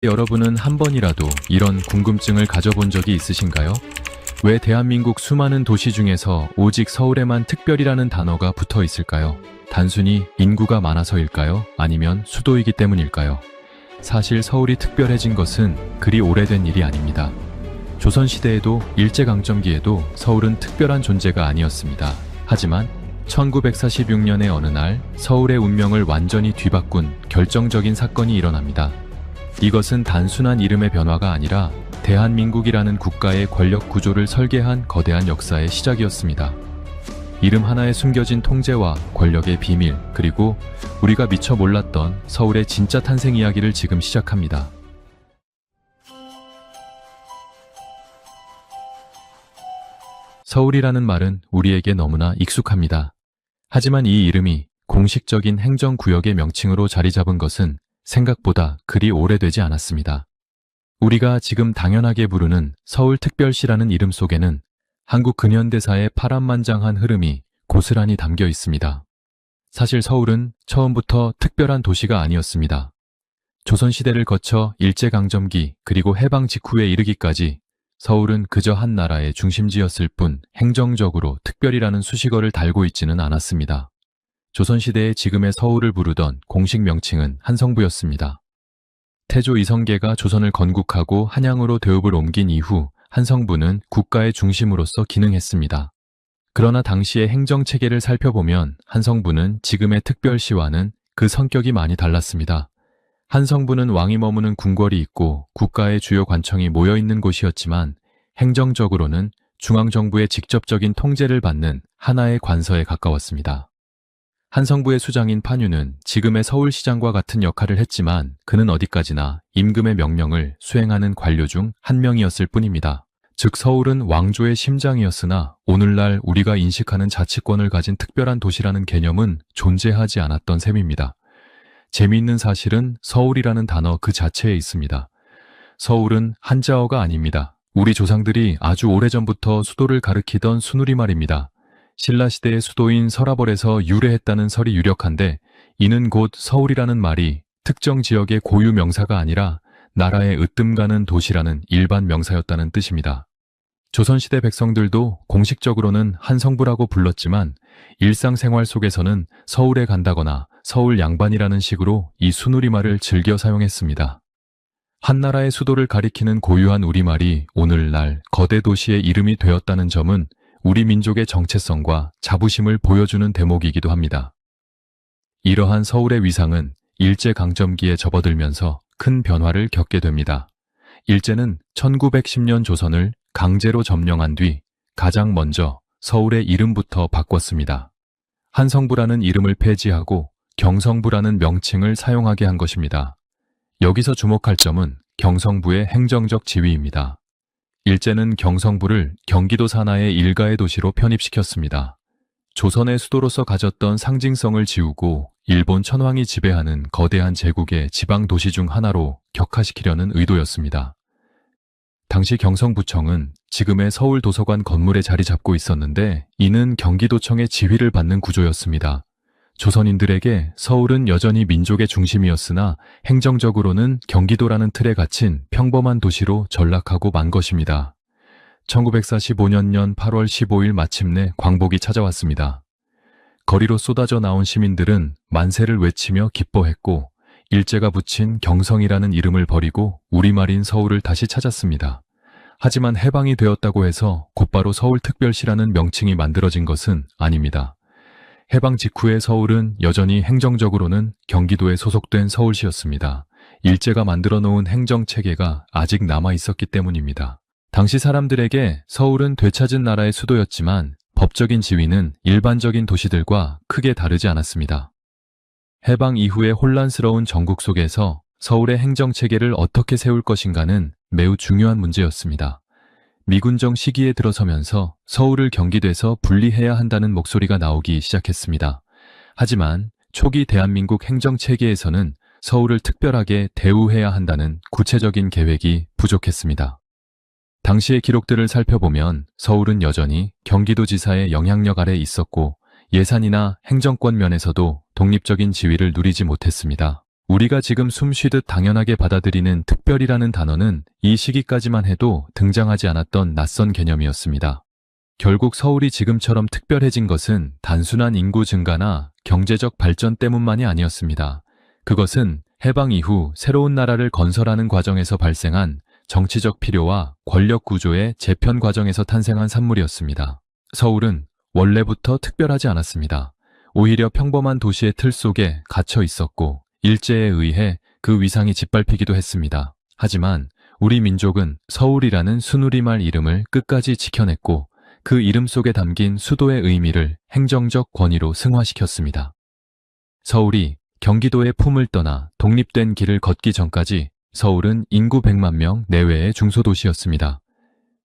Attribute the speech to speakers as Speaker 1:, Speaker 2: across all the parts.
Speaker 1: 여러분은 한 번이라도 이런 궁금증을 가져본 적이 있으신가요? 왜 대한민국 수많은 도시 중에서 오직 서울에만 특별이라는 단어가 붙어 있을까요? 단순히 인구가 많아서일까요? 아니면 수도이기 때문일까요? 사실 서울이 특별해진 것은 그리 오래된 일이 아닙니다. 조선시대에도 일제강점기에도 서울은 특별한 존재가 아니었습니다. 하지만 1946년의 어느 날 서울의 운명을 완전히 뒤바꾼 결정적인 사건이 일어납니다. 이것은 단순한 이름의 변화가 아니라 대한민국이라는 국가의 권력 구조를 설계한 거대한 역사의 시작이었습니다. 이름 하나에 숨겨진 통제와 권력의 비밀, 그리고 우리가 미처 몰랐던 서울의 진짜 탄생 이야기를 지금 시작합니다. 서울이라는 말은 우리에게 너무나 익숙합니다. 하지만 이 이름이 공식적인 행정구역의 명칭으로 자리 잡은 것은 생각보다 그리 오래되지 않았습니다. 우리가 지금 당연하게 부르는 서울특별시라는 이름 속에는 한국 근현대사의 파란만장한 흐름이 고스란히 담겨 있습니다. 사실 서울은 처음부터 특별한 도시가 아니었습니다. 조선시대를 거쳐 일제강점기 그리고 해방 직후에 이르기까지 서울은 그저 한 나라의 중심지였을 뿐 행정적으로 특별이라는 수식어를 달고 있지는 않았습니다. 조선시대의 지금의 서울을 부르던 공식 명칭은 한성부였습니다. 태조 이성계가 조선을 건국하고 한양으로 대업을 옮긴 이후 한성부는 국가의 중심으로서 기능했습니다. 그러나 당시의 행정체계를 살펴보면 한성부는 지금의 특별시와는 그 성격이 많이 달랐습니다. 한성부는 왕이 머무는 궁궐이 있고 국가의 주요 관청이 모여있는 곳이었지만 행정적으로는 중앙정부의 직접적인 통제를 받는 하나의 관서에 가까웠습니다. 한성부의 수장인 판유는 지금의 서울시장과 같은 역할을 했지만 그는 어디까지나 임금의 명령을 수행하는 관료 중 한 명이었을 뿐입니다. 즉 서울은 왕조의 심장이었으나 오늘날 우리가 인식하는 자치권을 가진 특별한 도시라는 개념은 존재하지 않았던 셈입니다. 재미있는 사실은 서울이라는 단어 그 자체에 있습니다. 서울은 한자어가 아닙니다. 우리 조상들이 아주 오래전부터 수도를 가리키던 순우리말입니다. 신라시대의 수도인 서라벌에서 유래했다는 설이 유력한데 이는 곧 서울이라는 말이 특정 지역의 고유 명사가 아니라 나라의 으뜸가는 도시라는 일반 명사였다는 뜻입니다. 조선시대 백성들도 공식적으로는 한성부라고 불렀지만 일상생활 속에서는 서울에 간다거나 서울 양반이라는 식으로 이 순우리말을 즐겨 사용했습니다. 한나라의 수도를 가리키는 고유한 우리말이 오늘날 거대 도시의 이름이 되었다는 점은 우리 민족의 정체성과 자부심을 보여주는 대목이기도 합니다. 이러한 서울의 위상은 일제강점기에 접어들면서 큰 변화를 겪게 됩니다. 일제는 1910년 조선을 강제로 점령한 뒤 가장 먼저 서울의 이름부터 바꿨습니다. 한성부라는 이름을 폐지하고 경성부라는 명칭을 사용하게 한 것입니다. 여기서 주목할 점은 경성부의 행정적 지위입니다. 일제는 경성부를 경기도 산하의 일가의 도시로 편입시켰습니다. 조선의 수도로서 가졌던 상징성을 지우고 일본 천황이 지배하는 거대한 제국의 지방 도시 중 하나로 격화시키려는 의도였습니다. 당시 경성부청은 지금의 서울도서관 건물에 자리 잡고 있었는데 이는 경기도청의 지휘를 받는 구조였습니다. 조선인들에게 서울은 여전히 민족의 중심이었으나 행정적으로는 경기도라는 틀에 갇힌 평범한 도시로 전락하고 만 것입니다. 1945년 8월 15일 마침내 광복이 찾아왔습니다. 거리로 쏟아져 나온 시민들은 만세를 외치며 기뻐했고 일제가 붙인 경성이라는 이름을 버리고 우리말인 서울을 다시 찾았습니다. 하지만 해방이 되었다고 해서 곧바로 서울특별시라는 명칭이 만들어진 것은 아닙니다. 해방 직후의 서울은 여전히 행정적으로는 경기도에 소속된 서울시였습니다. 일제가 만들어 놓은 행정체계가 아직 남아 있었기 때문입니다. 당시 사람들에게 서울은 되찾은 나라의 수도였지만 법적인 지위는 일반적인 도시들과 크게 다르지 않았습니다. 해방 이후의 혼란스러운 전국 속에서 서울의 행정체계를 어떻게 세울 것인가는 매우 중요한 문제였습니다. 미군정 시기에 들어서면서 서울을 경기도에서 분리해야 한다는 목소리가 나오기 시작했습니다. 하지만 초기 대한민국 행정체계에서는 서울을 특별하게 대우해야 한다는 구체적인 계획이 부족했습니다. 당시의 기록들을 살펴보면 서울은 여전히 경기도지사의 영향력 아래 있었고 예산이나 행정권 면에서도 독립적인 지위를 누리지 못했습니다. 우리가 지금 숨쉬듯 당연하게 받아들이는 특별이라는 단어는 이 시기까지만 해도 등장하지 않았던 낯선 개념이었습니다. 결국 서울이 지금처럼 특별해진 것은 단순한 인구 증가나 경제적 발전 때문만이 아니었습니다. 그것은 해방 이후 새로운 나라를 건설하는 과정에서 발생한 정치적 필요와 권력 구조의 재편 과정에서 탄생한 산물이었습니다. 서울은 원래부터 특별하지 않았습니다. 오히려 평범한 도시의 틀 속에 갇혀 있었고 일제에 의해 그 위상이 짓밟히기도 했습니다. 하지만 우리 민족은 서울이라는 순우리말 이름을 끝까지 지켜냈고 그 이름 속에 담긴 수도의 의미를 행정적 권위로 승화시켰습니다. 서울이 경기도의 품을 떠나 독립된 길을 걷기 전까지 서울은 인구 100만 명 내외의 중소도시였습니다.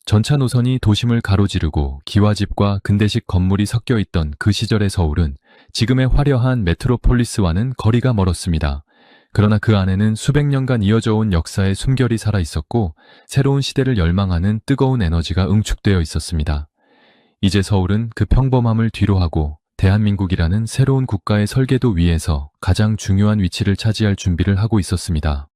Speaker 1: 전차 노선이 도심을 가로지르고 기와집과 근대식 건물이 섞여 있던 그 시절의 서울은 지금의 화려한 메트로폴리스와는 거리가 멀었습니다. 그러나 그 안에는 수백 년간 이어져 온 역사의 숨결이 살아 있었고 새로운 시대를 열망하는 뜨거운 에너지가 응축되어 있었습니다. 이제 서울은 그 평범함을 뒤로하고 대한민국이라는 새로운 국가의 설계도 위에서 가장 중요한 위치를 차지할 준비를 하고 있었습니다.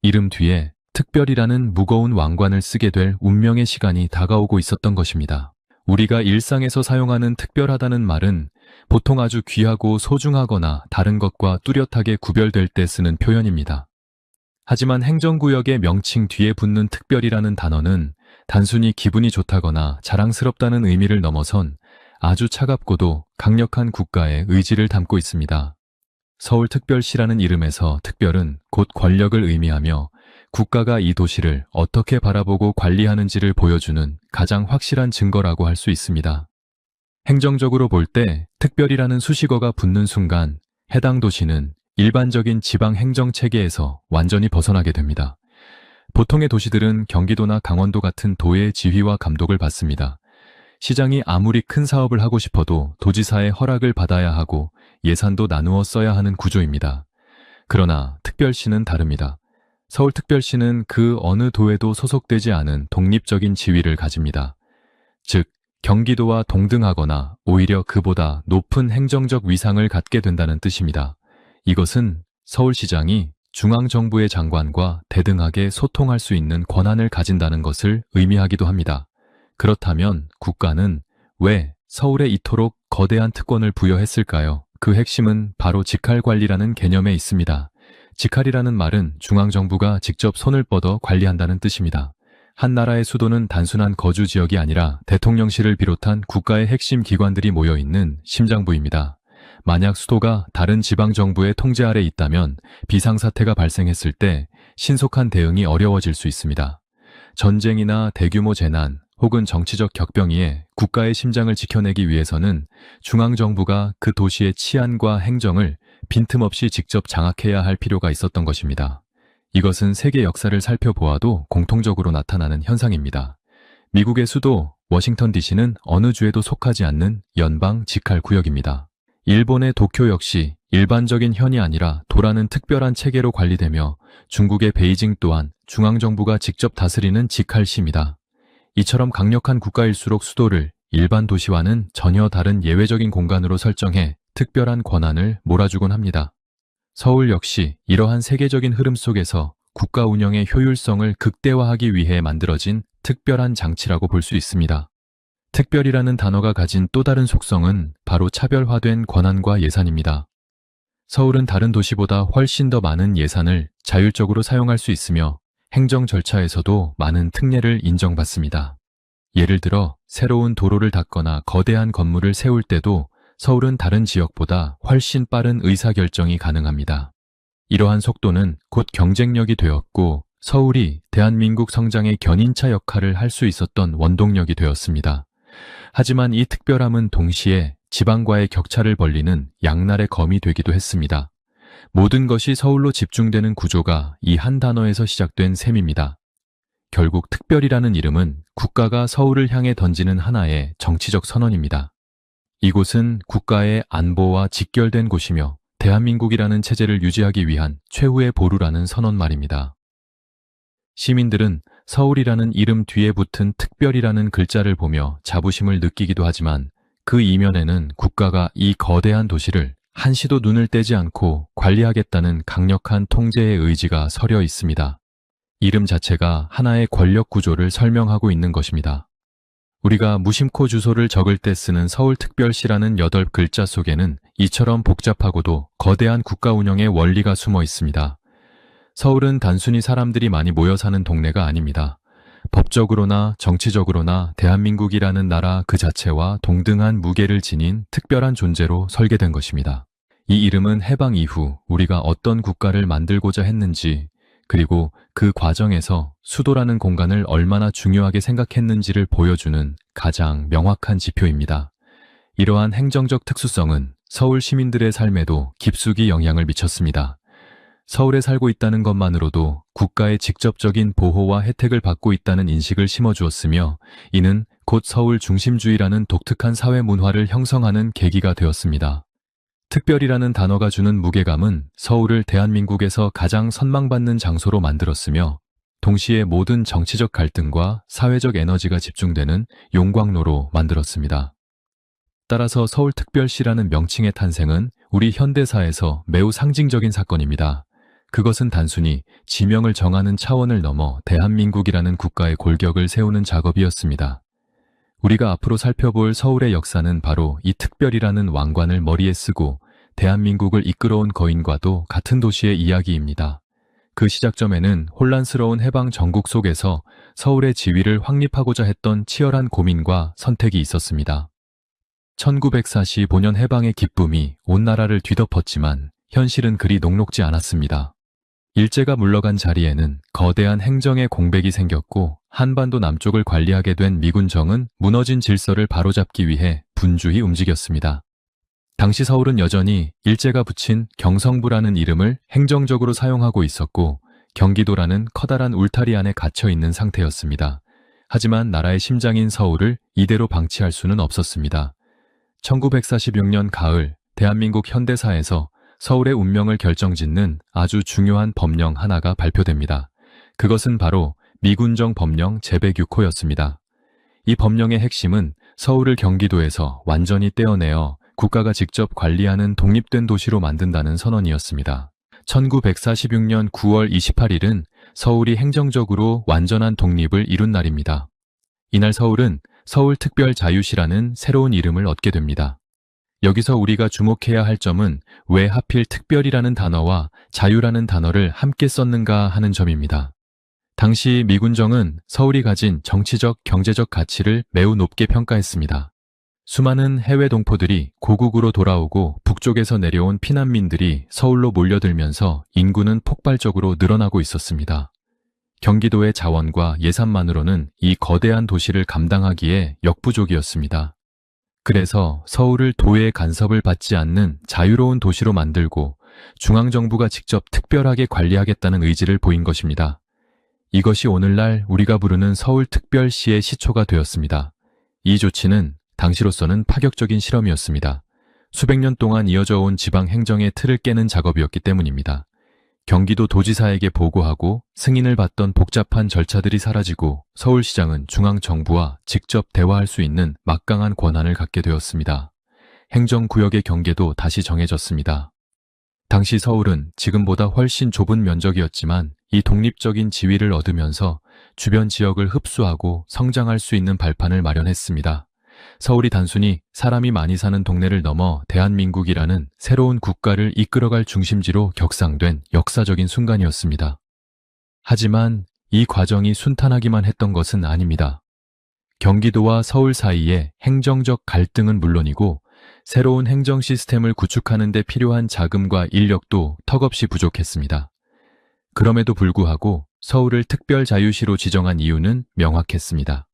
Speaker 1: 이름 뒤에 특별이라는 무거운 왕관을 쓰게 될 운명의 시간이 다가오고 있었던 것입니다. 우리가 일상에서 사용하는 특별하다는 말은 보통 아주 귀하고 소중하거나 다른 것과 뚜렷하게 구별될 때 쓰는 표현입니다. 하지만 행정구역의 명칭 뒤에 붙는 특별이라는 단어는 단순히 기분이 좋다거나 자랑스럽다는 의미를 넘어선 아주 차갑고도 강력한 국가의 의지를 담고 있습니다. 서울특별시라는 이름에서 특별은 곧 권력을 의미하며 국가가 이 도시를 어떻게 바라보고 관리하는지를 보여주는 가장 확실한 증거라고 할 수 있습니다. 행정적으로 볼 때 특별이라는 수식어가 붙는 순간 해당 도시는 일반적인 지방 행정 체계에서 완전히 벗어나게 됩니다. 보통의 도시들은 경기도나 강원도 같은 도의 지휘와 감독을 받습니다. 시장이 아무리 큰 사업을 하고 싶어도 도지사의 허락을 받아야 하고 예산도 나누어 써야 하는 구조입니다. 그러나 특별시는 다릅니다. 서울특별시는 그 어느 도에도 소속되지 않은 독립적인 지위를 가집니다. 즉, 경기도와 동등하거나 오히려 그보다 높은 행정적 위상을 갖게 된다는 뜻입니다. 이것은 서울시장이 중앙정부의 장관과 대등하게 소통할 수 있는 권한을 가진다는 것을 의미하기도 합니다. 그렇다면 국가는 왜 서울에 이토록 거대한 특권을 부여했을까요? 그 핵심은 바로 직할관리라는 개념에 있습니다. 직할이라는 말은 중앙정부가 직접 손을 뻗어 관리한다는 뜻입니다. 한 나라의 수도는 단순한 거주 지역이 아니라 대통령실을 비롯한 국가의 핵심 기관들이 모여있는 심장부입니다. 만약 수도가 다른 지방정부의 통제 아래 있다면 비상사태가 발생했을 때 신속한 대응이 어려워질 수 있습니다. 전쟁이나 대규모 재난 혹은 정치적 격변기에 국가의 심장을 지켜내기 위해서는 중앙정부가 그 도시의 치안과 행정을 빈틈없이 직접 장악해야 할 필요가 있었던 것입니다. 이것은 세계 역사를 살펴보아도 공통적으로 나타나는 현상입니다. 미국의 수도 워싱턴 DC는 어느 주에도 속하지 않는 연방 직할 구역입니다. 일본의 도쿄 역시 일반적인 현이 아니라 도라는 특별한 체계로 관리되며 중국의 베이징 또한 중앙정부가 직접 다스리는 직할시입니다. 이처럼 강력한 국가일수록 수도를 일반 도시와는 전혀 다른 예외적인 공간으로 설정해 특별한 권한을 몰아주곤 합니다. 서울 역시 이러한 세계적인 흐름 속에서 국가 운영의 효율성을 극대화하기 위해 만들어진 특별한 장치라고 볼 수 있습니다. 특별이라는 단어가 가진 또 다른 속성은 바로 차별화된 권한과 예산입니다. 서울은 다른 도시보다 훨씬 더 많은 예산을 자율적으로 사용할 수 있으며 행정 절차에서도 많은 특례를 인정받습니다. 예를 들어 새로운 도로를 닦거나 거대한 건물을 세울 때도 서울은 다른 지역보다 훨씬 빠른 의사결정이 가능합니다. 이러한 속도는 곧 경쟁력이 되었고 서울이 대한민국 성장의 견인차 역할을 할 수 있었던 원동력이 되었습니다. 하지만 이 특별함은 동시에 지방과의 격차를 벌리는 양날의 검이 되기도 했습니다. 모든 것이 서울로 집중되는 구조가 이 한 단어에서 시작된 셈입니다. 결국 특별이라는 이름은 국가가 서울을 향해 던지는 하나의 정치적 선언입니다. 이곳은 국가의 안보와 직결된 곳이며 대한민국이라는 체제를 유지하기 위한 최후의 보루라는 선언 말입니다. 시민들은 서울이라는 이름 뒤에 붙은 특별이라는 글자를 보며 자부심을 느끼기도 하지만 그 이면에는 국가가 이 거대한 도시를 한시도 눈을 떼지 않고 관리하겠다는 강력한 통제의 의지가 서려 있습니다. 이름 자체가 하나의 권력 구조를 설명하고 있는 것입니다. 우리가 무심코 주소를 적을 때 쓰는 서울특별시라는 8글자 속에는 이처럼 복잡하고도 거대한 국가 운영의 원리가 숨어 있습니다. 서울은 단순히 사람들이 많이 모여 사는 동네가 아닙니다. 법적으로나 정치적으로나 대한민국이라는 나라 그 자체와 동등한 무게를 지닌 특별한 존재로 설계된 것입니다. 이 이름은 해방 이후 우리가 어떤 국가를 만들고자 했는지, 그리고 그 과정에서 수도라는 공간을 얼마나 중요하게 생각했는지를 보여주는 가장 명확한 지표입니다. 이러한 행정적 특수성은 서울 시민들의 삶에도 깊숙이 영향을 미쳤습니다. 서울에 살고 있다는 것만으로도 국가의 직접적인 보호와 혜택을 받고 있다는 인식을 심어주었으며, 이는 곧 서울 중심주의라는 독특한 사회 문화를 형성하는 계기가 되었습니다. 특별이라는 단어가 주는 무게감은 서울을 대한민국에서 가장 선망받는 장소로 만들었으며, 동시에 모든 정치적 갈등과 사회적 에너지가 집중되는 용광로로 만들었습니다. 따라서 서울특별시라는 명칭의 탄생은 우리 현대사에서 매우 상징적인 사건입니다. 그것은 단순히 지명을 정하는 차원을 넘어 대한민국이라는 국가의 골격을 세우는 작업이었습니다. 우리가 앞으로 살펴볼 서울의 역사는 바로 이 특별이라는 왕관을 머리에 쓰고 대한민국을 이끌어온 거인과도 같은 도시의 이야기입니다. 그 시작점에는 혼란스러운 해방 전국 속에서 서울의 지위를 확립하고자 했던 치열한 고민과 선택이 있었습니다. 1945년 해방의 기쁨이 온 나라를 뒤덮었지만 현실은 그리 녹록지 않았습니다. 일제가 물러간 자리에는 거대한 행정의 공백이 생겼고, 한반도 남쪽을 관리하게 된 미군정은 무너진 질서를 바로잡기 위해 분주히 움직였습니다. 당시 서울은 여전히 일제가 붙인 경성부라는 이름을 행정적으로 사용하고 있었고, 경기도라는 커다란 울타리 안에 갇혀 있는 상태였습니다. 하지만 나라의 심장인 서울을 이대로 방치할 수는 없었습니다. 1946년 가을, 대한민국 현대사에서 서울의 운명을 결정짓는 아주 중요한 법령 하나가 발표됩니다. 그것은 바로 미군정 법령 제106호였습니다. 이 법령의 핵심은 서울을 경기도에서 완전히 떼어내어 국가가 직접 관리하는 독립된 도시로 만든다는 선언이었습니다. 1946년 9월 28일은 서울이 행정적으로 완전한 독립을 이룬 날입니다. 이날 서울은 서울특별자유시라는 새로운 이름을 얻게 됩니다. 여기서 우리가 주목해야 할 점은 왜 하필 특별이라는 단어와 자유라는 단어를 함께 썼는가 하는 점입니다. 당시 미군정은 서울이 가진 정치적, 경제적 가치를 매우 높게 평가했습니다. 수많은 해외 동포들이 고국으로 돌아오고 북쪽에서 내려온 피난민들이 서울로 몰려들면서 인구는 폭발적으로 늘어나고 있었습니다. 경기도의 자원과 예산만으로는 이 거대한 도시를 감당하기에 역부족이었습니다. 그래서 서울을 도의 간섭을 받지 않는 자유로운 도시로 만들고 중앙정부가 직접 특별하게 관리하겠다는 의지를 보인 것입니다. 이것이 오늘날 우리가 부르는 서울특별시의 시초가 되었습니다. 이 조치는 당시로서는 파격적인 실험이었습니다. 수백 년 동안 이어져 온 지방 행정의 틀을 깨는 작업이었기 때문입니다. 경기도 도지사에게 보고하고 승인을 받던 복잡한 절차들이 사라지고 서울시장은 중앙정부와 직접 대화할 수 있는 막강한 권한을 갖게 되었습니다. 행정구역의 경계도 다시 정해졌습니다. 당시 서울은 지금보다 훨씬 좁은 면적이었지만 이 독립적인 지위를 얻으면서 주변 지역을 흡수하고 성장할 수 있는 발판을 마련했습니다. 서울이 단순히 사람이 많이 사는 동네를 넘어 대한민국이라는 새로운 국가를 이끌어갈 중심지로 격상된 역사적인 순간이었습니다. 하지만 이 과정이 순탄하기만 했던 것은 아닙니다. 경기도와 서울 사이의 행정적 갈등은 물론이고 새로운 행정 시스템을 구축하는 데 필요한 자금과 인력도 턱없이 부족했습니다. 그럼에도 불구하고 서울을 특별자유시로 지정한 이유는 명확했습니다.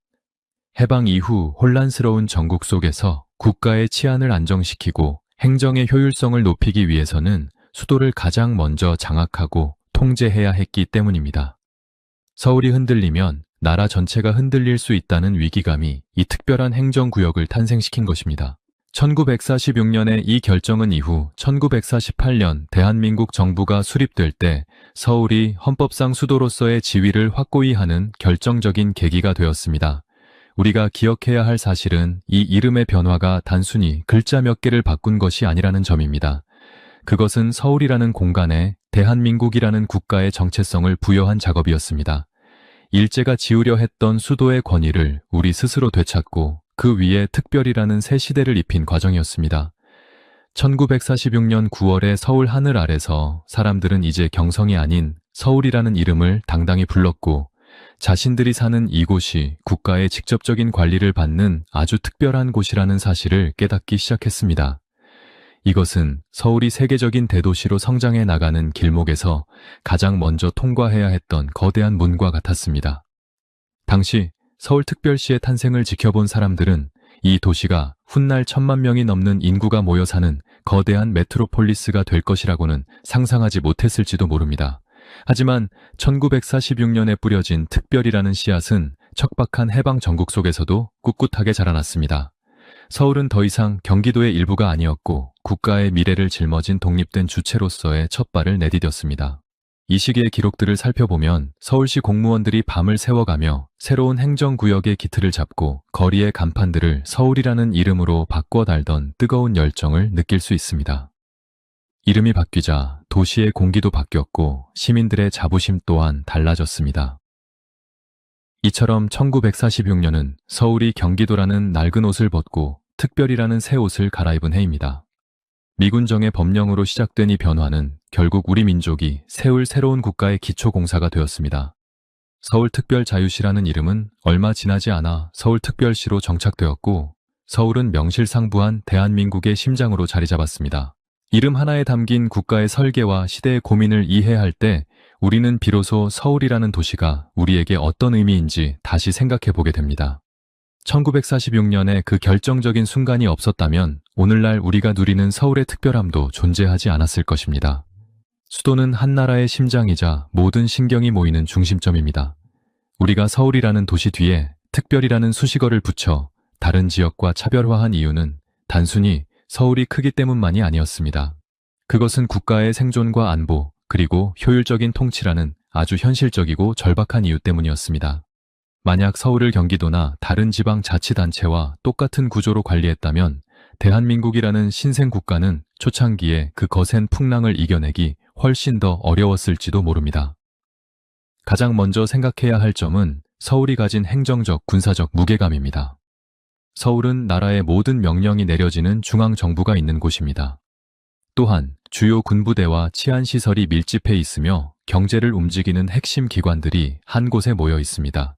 Speaker 1: 해방 이후 혼란스러운 전국 속에서 국가의 치안을 안정시키고 행정의 효율성을 높이기 위해서는 수도를 가장 먼저 장악하고 통제해야 했기 때문입니다. 서울이 흔들리면 나라 전체가 흔들릴 수 있다는 위기감이 이 특별한 행정구역을 탄생시킨 것입니다. 1946년의 이 결정은 이후 1948년 대한민국 정부가 수립될 때 서울이 헌법상 수도로서의 지위를 확고히 하는 결정적인 계기가 되었습니다. 우리가 기억해야 할 사실은 이 이름의 변화가 단순히 글자 몇 개를 바꾼 것이 아니라는 점입니다. 그것은 서울이라는 공간에 대한민국이라는 국가의 정체성을 부여한 작업이었습니다. 일제가 지우려 했던 수도의 권위를 우리 스스로 되찾고 그 위에 특별이라는 새 시대를 입힌 과정이었습니다. 1946년 9월에 서울 하늘 아래서 사람들은 이제 경성이 아닌 서울이라는 이름을 당당히 불렀고 자신들이 사는 이곳이 국가의 직접적인 관리를 받는 아주 특별한 곳이라는 사실을 깨닫기 시작했습니다. 이것은 서울이 세계적인 대도시로 성장해 나가는 길목에서 가장 먼저 통과해야 했던 거대한 문과 같았습니다. 당시 서울특별시의 탄생을 지켜본 사람들은 이 도시가 훗날 1,000만 명이 넘는 인구가 모여 사는 거대한 메트로폴리스가 될 것이라고는 상상하지 못했을지도 모릅니다. 하지만 1946년에 뿌려진 특별이라는 씨앗은 척박한 해방 전국 속에서도 꿋꿋하게 자라났습니다. 서울은 더 이상 경기도의 일부가 아니었고 국가의 미래를 짊어진 독립된 주체로서의 첫 발을 내디뎠습니다. 이 시기의 기록들을 살펴보면 서울시 공무원들이 밤을 새워가며 새로운 행정구역의 기틀을 잡고 거리의 간판들을 서울이라는 이름으로 바꿔 달던 뜨거운 열정을 느낄 수 있습니다. 이름이 바뀌자 도시의 공기도 바뀌었고 시민들의 자부심 또한 달라졌습니다. 이처럼 1946년은 서울이 경기도라는 낡은 옷을 벗고 특별이라는 새 옷을 갈아입은 해입니다. 미군정의 법령으로 시작된 이 변화는 결국 우리 민족이 세울 새로운 국가의 기초공사가 되었습니다. 서울특별자유시라는 이름은 얼마 지나지 않아 서울특별시로 정착되었고 서울은 명실상부한 대한민국의 심장으로 자리 잡았습니다. 이름 하나에 담긴 국가의 설계와 시대의 고민을 이해할 때 우리는 비로소 서울이라는 도시가 우리에게 어떤 의미인지 다시 생각해 보게 됩니다. 1946년에 그 결정적인 순간이 없었다면 오늘날 우리가 누리는 서울의 특별함도 존재하지 않았을 것입니다. 수도는 한 나라의 심장이자 모든 신경이 모이는 중심점입니다. 우리가 서울이라는 도시 뒤에 특별이라는 수식어를 붙여 다른 지역과 차별화한 이유는 단순히 서울이 크기 때문만이 아니었습니다. 그것은 국가의 생존과 안보, 그리고 효율적인 통치라는 아주 현실적이고 절박한 이유 때문이었습니다. 만약 서울을 경기도나 다른 지방 자치단체와 똑같은 구조로 관리했다면 대한민국이라는 신생 국가는 초창기에 그 거센 풍랑을 이겨내기 훨씬 더 어려웠을지도 모릅니다. 가장 먼저 생각해야 할 점은 서울이 가진 행정적, 군사적 무게감입니다. 서울은 나라의 모든 명령이 내려지는 중앙정부가 있는 곳입니다. 또한 주요 군부대와 치안시설이 밀집해 있으며 경제를 움직이는 핵심 기관들이 한 곳에 모여 있습니다.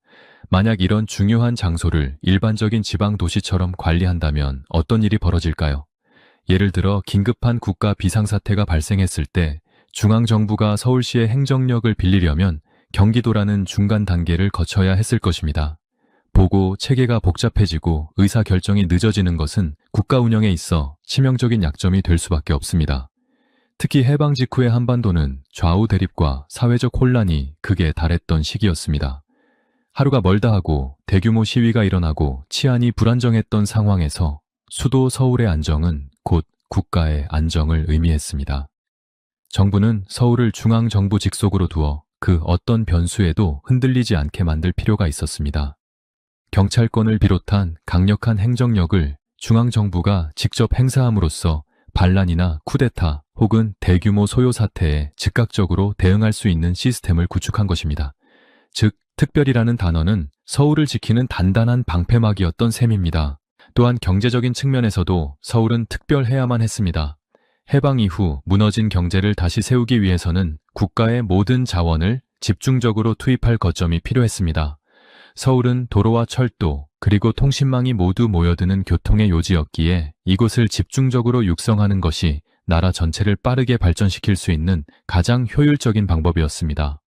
Speaker 1: 만약 이런 중요한 장소를 일반적인 지방 도시처럼 관리한다면 어떤 일이 벌어질까요? 예를 들어 긴급한 국가 비상사태가 발생했을 때 중앙정부가 서울시의 행정력을 빌리려면 경기도라는 중간 단계를 거쳐야 했을 것입니다. 보고 체계가 복잡해지고 의사결정이 늦어지는 것은 국가 운영에 있어 치명적인 약점이 될 수밖에 없습니다. 특히 해방 직후의 한반도는 좌우 대립과 사회적 혼란이 극에 달했던 시기였습니다. 하루가 멀다 하고 대규모 시위가 일어나고 치안이 불안정했던 상황에서 수도 서울의 안정은 곧 국가의 안정을 의미했습니다. 정부는 서울을 중앙정부 직속으로 두어 그 어떤 변수에도 흔들리지 않게 만들 필요가 있었습니다. 경찰권을 비롯한 강력한 행정력을 중앙정부가 직접 행사함으로써 반란이나 쿠데타 혹은 대규모 소요 사태에 즉각적으로 대응할 수 있는 시스템을 구축한 것입니다. 즉, 특별이라는 단어는 서울을 지키는 단단한 방패막이었던 셈입니다. 또한 경제적인 측면에서도 서울은 특별해야만 했습니다. 해방 이후 무너진 경제를 다시 세우기 위해서는 국가의 모든 자원을 집중적으로 투입할 거점이 필요했습니다. 서울은 도로와 철도, 그리고 통신망이 모두 모여드는 교통의 요지였기에 이곳을 집중적으로 육성하는 것이 나라 전체를 빠르게 발전시킬 수 있는 가장 효율적인 방법이었습니다.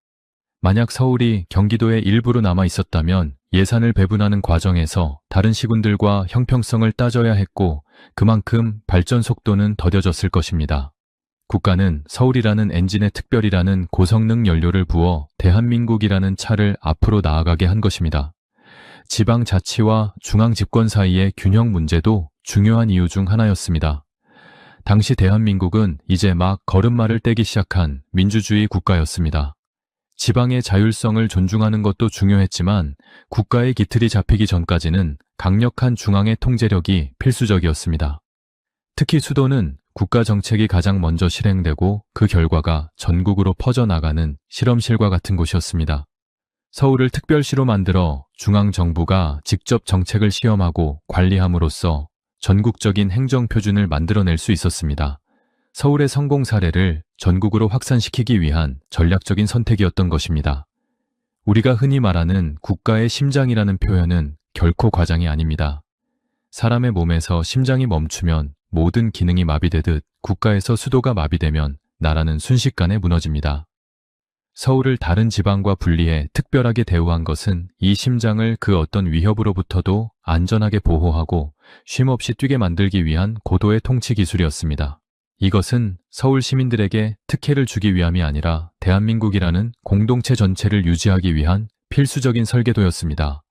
Speaker 1: 만약 서울이 경기도의 일부로 남아 있었다면 예산을 배분하는 과정에서 다른 시군들과 형평성을 따져야 했고 그만큼 발전 속도는 더뎌졌을 것입니다. 국가는 서울이라는 엔진에 특별이라는 고성능 연료를 부어 대한민국이라는 차를 앞으로 나아가게 한 것입니다. 지방자치와 중앙집권 사이의 균형 문제도 중요한 이유 중 하나였습니다. 당시 대한민국은 이제 막 걸음마를 떼기 시작한 민주주의 국가였습니다. 지방의 자율성을 존중하는 것도 중요했지만 국가의 기틀이 잡히기 전까지는 강력한 중앙의 통제력이 필수적이었습니다. 특히 수도는 국가 정책이 가장 먼저 실행되고 그 결과가 전국으로 퍼져나가는 실험실과 같은 곳이었습니다. 서울을 특별시로 만들어 중앙정부가 직접 정책을 시험하고 관리함으로써 전국적인 행정표준을 만들어낼 수 있었습니다. 서울의 성공 사례를 전국으로 확산시키기 위한 전략적인 선택이었던 것입니다. 우리가 흔히 말하는 국가의 심장이라는 표현은 결코 과장이 아닙니다. 사람의 몸에서 심장이 멈추면 모든 기능이 마비되듯 국가에서 수도가 마비되면 나라는 순식간에 무너집니다. 서울을 다른 지방과 분리해 특별하게 대우한 것은 이 심장을 그 어떤 위협으로부터도 안전하게 보호하고 쉼없이 뛰게 만들기 위한 고도의 통치 기술이었습니다. 이것은 서울 시민들에게 특혜를 주기 위함이 아니라 대한민국이라는 공동체 전체를 유지하기 위한 필수적인 설계도였습니다.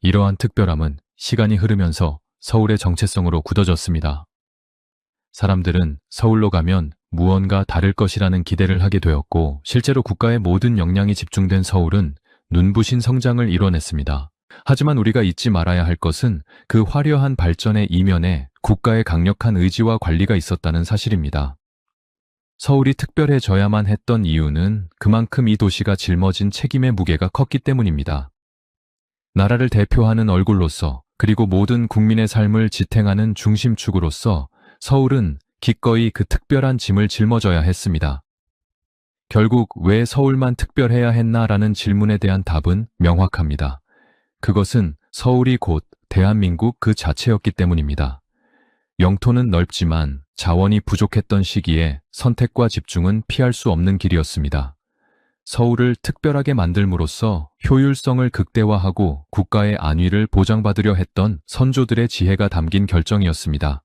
Speaker 1: 이러한 특별함은 시간이 흐르면서 서울의 정체성으로 굳어졌습니다. 사람들은 서울로 가면 무언가 다를 것이라는 기대를 하게 되었고 실제로 국가의 모든 역량이 집중된 서울은 눈부신 성장을 이뤄냈습니다. 하지만 우리가 잊지 말아야 할 것은 그 화려한 발전의 이면에 국가의 강력한 의지와 관리가 있었다는 사실입니다. 서울이 특별해져야만 했던 이유는 그만큼 이 도시가 짊어진 책임의 무게가 컸기 때문입니다. 나라를 대표하는 얼굴로서 그리고 모든 국민의 삶을 지탱하는 중심축으로서 서울은 기꺼이 그 특별한 짐을 짊어져야 했습니다. 결국 왜 서울만 특별해야 했나라는 질문에 대한 답은 명확합니다. 그것은 서울이 곧 대한민국 그 자체였기 때문입니다. 영토는 넓지만 자원이 부족했던 시기에 선택과 집중은 피할 수 없는 길이었습니다. 서울을 특별하게 만들므로써 효율성을 극대화하고 국가의 안위를 보장받으려 했던 선조들의 지혜가 담긴 결정이었습니다.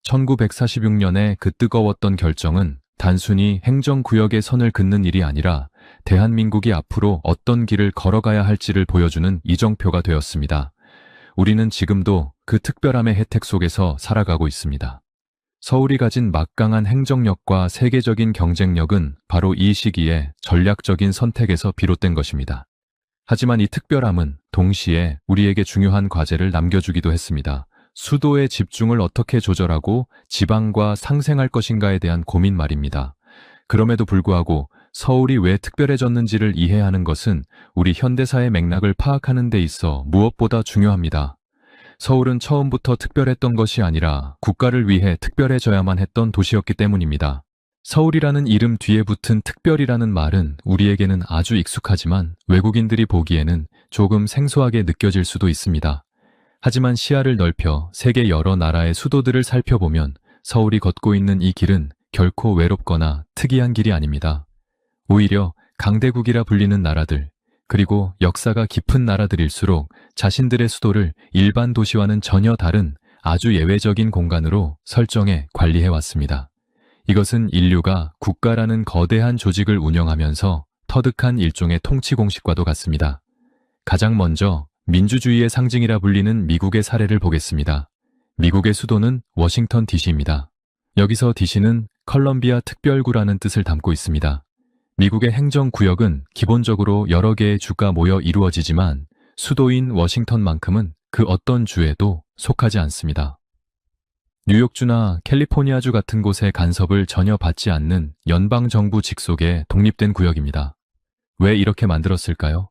Speaker 1: 1946년에 그 뜨거웠던 결정은 단순히 행정구역의 선을 긋는 일이 아니라 대한민국이 앞으로 어떤 길을 걸어가야 할지를 보여주는 이정표가 되었습니다. 우리는 지금도 그 특별함의 혜택 속에서 살아가고 있습니다. 서울이 가진 막강한 행정력과 세계적인 경쟁력은 바로 이 시기에 전략적인 선택에서 비롯된 것입니다. 하지만 이 특별함은 동시에 우리에게 중요한 과제를 남겨주기도 했습니다. 수도의 집중을 어떻게 조절하고 지방과 상생할 것인가에 대한 고민 말입니다. 그럼에도 불구하고 서울이 왜 특별해졌는지를 이해하는 것은 우리 현대사의 맥락을 파악하는 데 있어 무엇보다 중요합니다. 서울은 처음부터 특별했던 것이 아니라 국가를 위해 특별해져야만 했던 도시였기 때문입니다. 서울이라는 이름 뒤에 붙은 특별이라는 말은 우리에게는 아주 익숙하지만 외국인들이 보기에는 조금 생소하게 느껴질 수도 있습니다. 하지만 시야를 넓혀 세계 여러 나라의 수도들을 살펴보면 서울이 걷고 있는 이 길은 결코 외롭거나 특이한 길이 아닙니다. 오히려 강대국이라 불리는 나라들, 그리고 역사가 깊은 나라들일수록 자신들의 수도를 일반 도시와는 전혀 다른 아주 예외적인 공간으로 설정해 관리해왔습니다. 이것은 인류가 국가라는 거대한 조직을 운영하면서 터득한 일종의 통치 공식과도 같습니다. 가장 먼저 민주주의의 상징이라 불리는 미국의 사례를 보겠습니다. 미국의 수도는 워싱턴 DC입니다. 여기서 DC는 컬럼비아 특별구라는 뜻을 담고 있습니다. 미국의 행정구역은 기본적으로 여러 개의 주가 모여 이루어지지만 수도인 워싱턴만큼은 그 어떤 주에도 속하지 않습니다. 뉴욕주나 캘리포니아주 같은 곳의 간섭을 전혀 받지 않는 연방정부 직속의 독립된 구역입니다. 왜 이렇게 만들었을까요?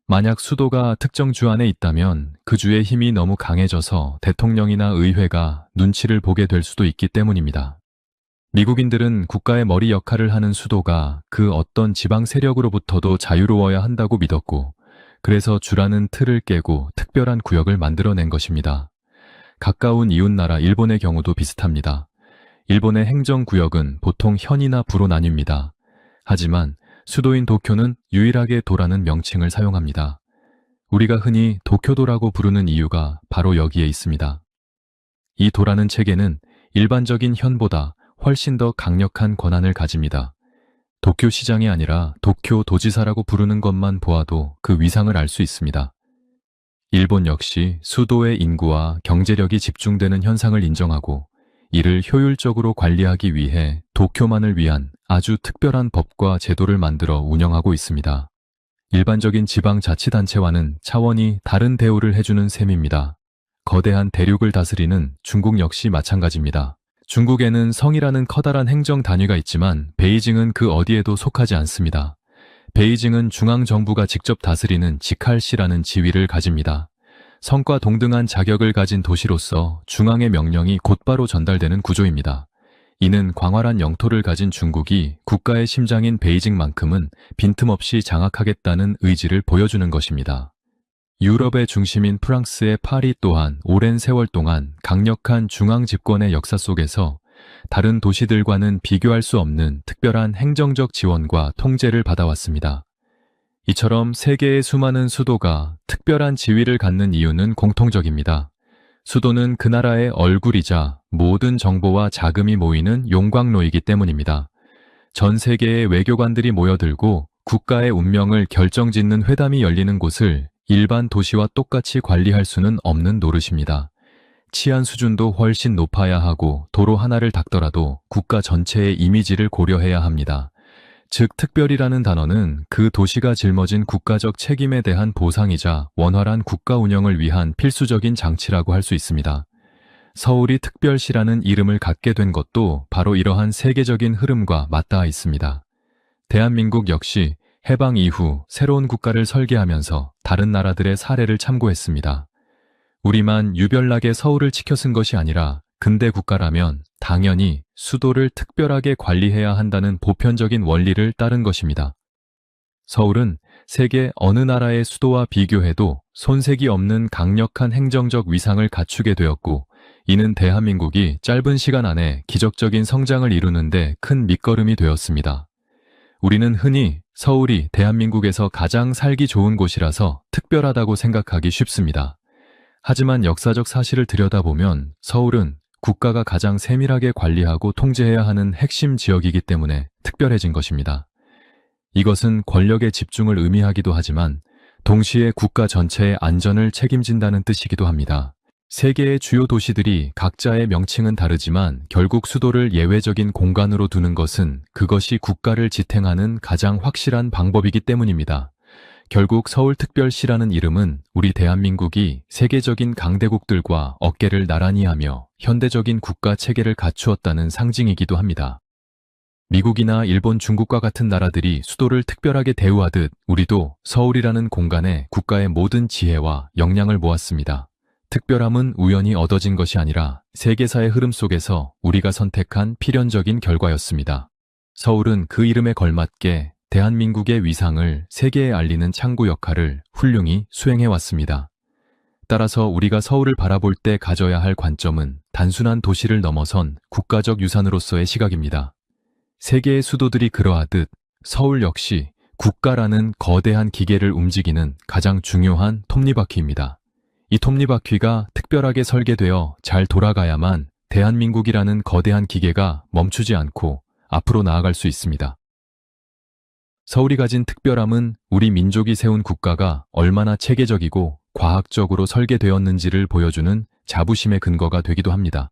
Speaker 1: 만약 수도가 특정 주 안에 있다면 그 주의 힘이 너무 강해져서 대통령이나 의회가 눈치를 보게 될 수도 있기 때문입니다. 미국인들은 국가의 머리 역할을 하는 수도가 그 어떤 지방 세력으로부터도 자유로워야 한다고 믿었고, 그래서 주라는 틀을 깨고 특별한 구역을 만들어낸 것입니다. 가까운 이웃나라 일본의 경우도 비슷합니다. 일본의 행정구역은 보통 현이나 부로 나뉩니다. 하지만 수도인 도쿄는 유일하게 도라는 명칭을 사용합니다. 우리가 흔히 도쿄도라고 부르는 이유가 바로 여기에 있습니다. 이 도라는 체계는 일반적인 현보다 훨씬 더 강력한 권한을 가집니다. 도쿄시장이 아니라 도쿄도지사라고 부르는 것만 보아도 그 위상을 알 수 있습니다. 일본 역시 수도의 인구와 경제력이 집중되는 현상을 인정하고 이를 효율적으로 관리하기 위해 도쿄만을 위한 아주 특별한 법과 제도를 만들어 운영하고 있습니다. 일반적인 지방자치단체와는 차원이 다른 대우를 해주는 셈입니다. 거대한 대륙을 다스리는 중국 역시 마찬가지입니다. 중국에는 성이라는 커다란 행정 단위가 있지만 베이징은 그 어디에도 속하지 않습니다. 베이징은 중앙정부가 직접 다스리는 직할시라는 지위를 가집니다. 성과 동등한 자격을 가진 도시로서 중앙의 명령이 곧바로 전달되는 구조입니다. 이는 광활한 영토를 가진 중국이 국가의 심장인 베이징만큼은 빈틈없이 장악하겠다는 의지를 보여주는 것입니다. 유럽의 중심인 프랑스의 파리 또한 오랜 세월 동안 강력한 중앙 집권의 역사 속에서 다른 도시들과는 비교할 수 없는 특별한 행정적 지원과 통제를 받아왔습니다. 이처럼 세계의 수많은 수도가 특별한 지위를 갖는 이유는 공통적입니다. 수도는 그 나라의 얼굴이자 모든 정보와 자금이 모이는 용광로이기 때문입니다. 전 세계의 외교관들이 모여들고 국가의 운명을 결정짓는 회담이 열리는 곳을 일반 도시와 똑같이 관리할 수는 없는 노릇입니다. 치안 수준도 훨씬 높아야 하고 도로 하나를 닦더라도 국가 전체의 이미지를 고려해야 합니다. 즉 특별이라는 단어는 그 도시가 짊어진 국가적 책임에 대한 보상이자 원활한 국가 운영을 위한 필수적인 장치라고 할 수 있습니다. 서울이 특별시라는 이름을 갖게 된 것도 바로 이러한 세계적인 흐름과 맞닿아 있습니다. 대한민국 역시 해방 이후 새로운 국가를 설계하면서 다른 나라들의 사례를 참고했습니다. 우리만 유별나게 서울을 치켜 쓴 것이 아니라 근대 국가라면 당연히 수도를 특별하게 관리해야 한다는 보편적인 원리를 따른 것입니다. 서울은 세계 어느 나라의 수도와 비교해도 손색이 없는 강력한 행정적 위상을 갖추게 되었고, 이는 대한민국이 짧은 시간 안에 기적적인 성장을 이루는데 큰 밑거름이 되었습니다. 우리는 흔히 서울이 대한민국에서 가장 살기 좋은 곳이라서 특별하다고 생각하기 쉽습니다. 하지만 역사적 사실을 들여다보면 서울은 국가가 가장 세밀하게 관리하고 통제해야 하는 핵심 지역이기 때문에 특별해진 것입니다. 이것은 권력의 집중을 의미하기도 하지만 동시에 국가 전체의 안전을 책임진다는 뜻이기도 합니다. 세계의 주요 도시들이 각자의 명칭은 다르지만 결국 수도를 예외적인 공간으로 두는 것은 그것이 국가를 지탱하는 가장 확실한 방법이기 때문입니다. 결국 서울특별시라는 이름은 우리 대한민국이 세계적인 강대국들과 어깨를 나란히 하며 현대적인 국가 체계를 갖추었다는 상징이기도 합니다. 미국이나 일본, 중국과 같은 나라들이 수도를 특별하게 대우하듯 우리도 서울이라는 공간에 국가의 모든 지혜와 역량을 모았습니다. 특별함은 우연히 얻어진 것이 아니라 세계사의 흐름 속에서 우리가 선택한 필연적인 결과였습니다. 서울은 그 이름에 걸맞게 대한민국의 위상을 세계에 알리는 창구 역할을 훌륭히 수행해왔습니다. 따라서 우리가 서울을 바라볼 때 가져야 할 관점은 단순한 도시를 넘어선 국가적 유산으로서의 시각입니다. 세계의 수도들이 그러하듯 서울 역시 국가라는 거대한 기계를 움직이는 가장 중요한 톱니바퀴입니다. 이 톱니바퀴가 특별하게 설계되어 잘 돌아가야만 대한민국이라는 거대한 기계가 멈추지 않고 앞으로 나아갈 수 있습니다. 서울이 가진 특별함은 우리 민족이 세운 국가가 얼마나 체계적이고 과학적으로 설계되었는지를 보여주는 자부심의 근거가 되기도 합니다.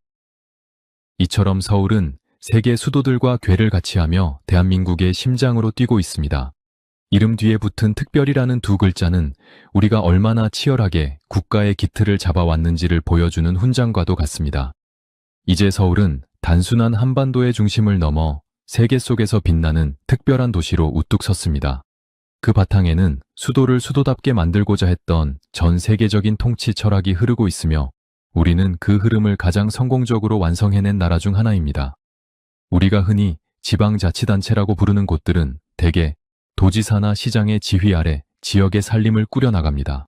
Speaker 1: 이처럼 서울은 세계 수도들과 궤를 같이 하며 대한민국의 심장으로 뛰고 있습니다. 이름 뒤에 붙은 특별이라는 두 글자는 우리가 얼마나 치열하게 국가의 기틀을 잡아왔는지를 보여주는 훈장과도 같습니다. 이제 서울은 단순한 한반도의 중심을 넘어 세계 속에서 빛나는 특별한 도시로 우뚝 섰습니다. 그 바탕에는 수도를 수도답게 만들고자 했던 전 세계적인 통치 철학이 흐르고 있으며 우리는 그 흐름을 가장 성공적으로 완성해낸 나라 중 하나입니다. 우리가 흔히 지방자치단체라고 부르는 곳들은 대개 도지사나 시장의 지휘 아래 지역의 살림을 꾸려나갑니다.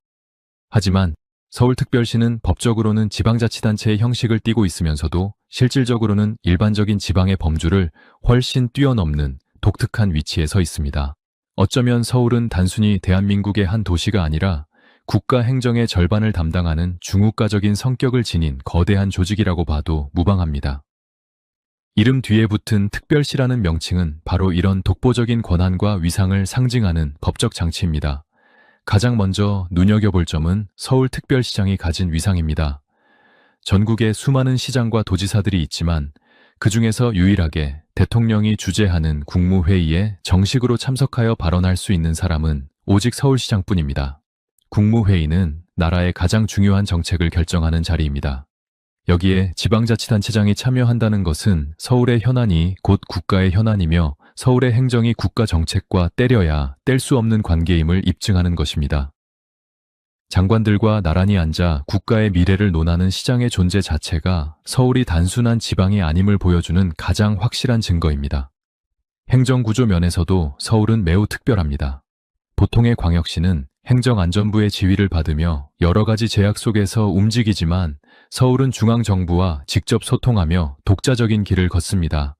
Speaker 1: 하지만 서울특별시는 법적으로는 지방자치단체의 형식을 띠고 있으면서도 실질적으로는 일반적인 지방의 범주를 훨씬 뛰어넘는 독특한 위치에 서 있습니다. 어쩌면 서울은 단순히 대한민국의 한 도시가 아니라 국가 행정의 절반을 담당하는 중후가적인 성격을 지닌 거대한 조직이라고 봐도 무방합니다. 이름 뒤에 붙은 특별시라는 명칭은 바로 이런 독보적인 권한과 위상을 상징하는 법적 장치입니다. 가장 먼저 눈여겨볼 점은 서울특별시장이 가진 위상입니다. 전국에 수많은 시장과 도지사들이 있지만 그 중에서 유일하게 대통령이 주재하는 국무회의에 정식으로 참석하여 발언할 수 있는 사람은 오직 서울시장뿐입니다. 국무회의는 나라의 가장 중요한 정책을 결정하는 자리입니다. 여기에 지방자치단체장이 참여한다는 것은 서울의 현안이 곧 국가의 현안이며 서울의 행정이 국가 정책과 때려야 뗄 수 없는 관계임을 입증하는 것입니다. 장관들과 나란히 앉아 국가의 미래를 논하는 시장의 존재 자체가 서울이 단순한 지방이 아님을 보여주는 가장 확실한 증거입니다. 행정구조 면에서도 서울은 매우 특별합니다. 보통의 광역시는 행정안전부의 지휘를 받으며 여러 가지 제약 속에서 움직이지만 서울은 중앙정부와 직접 소통하며 독자적인 길을 걷습니다.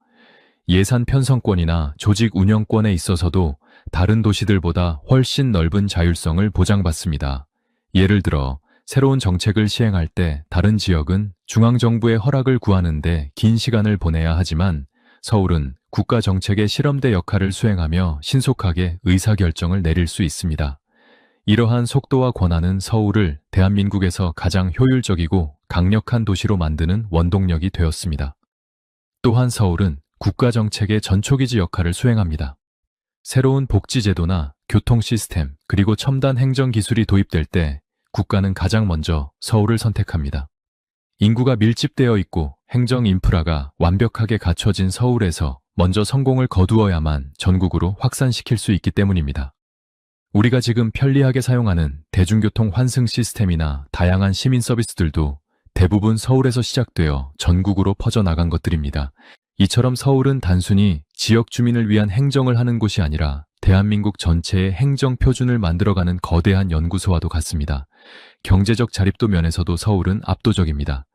Speaker 1: 예산 편성권이나 조직 운영권에 있어서도 다른 도시들보다 훨씬 넓은 자율성을 보장받습니다. 예를 들어 새로운 정책을 시행할 때 다른 지역은 중앙정부의 허락을 구하는데 긴 시간을 보내야 하지만 서울은 국가 정책의 실험대 역할을 수행하며 신속하게 의사결정을 내릴 수 있습니다. 이러한 속도와 권한은 서울을 대한민국에서 가장 효율적이고 강력한 도시로 만드는 원동력이 되었습니다. 또한 서울은 국가 정책의 전초기지 역할을 수행합니다. 새로운 복지제도나 교통 시스템 그리고 첨단 행정 기술이 도입될 때 국가는 가장 먼저 서울을 선택합니다. 인구가 밀집되어 있고 행정 인프라가 완벽하게 갖춰진 서울에서 먼저 성공을 거두어야만 전국으로 확산시킬 수 있기 때문입니다. 우리가 지금 편리하게 사용하는 대중교통 환승 시스템이나 다양한 시민 서비스들도 대부분 서울에서 시작되어 전국으로 퍼져나간 것들입니다. 이처럼 서울은 단순히 지역 주민을 위한 행정을 하는 곳이 아니라 대한민국 전체의 행정 표준을 만들어가는 거대한 연구소와도 같습니다. 경제적 자립도 면에서도 서울은 압도적입니다.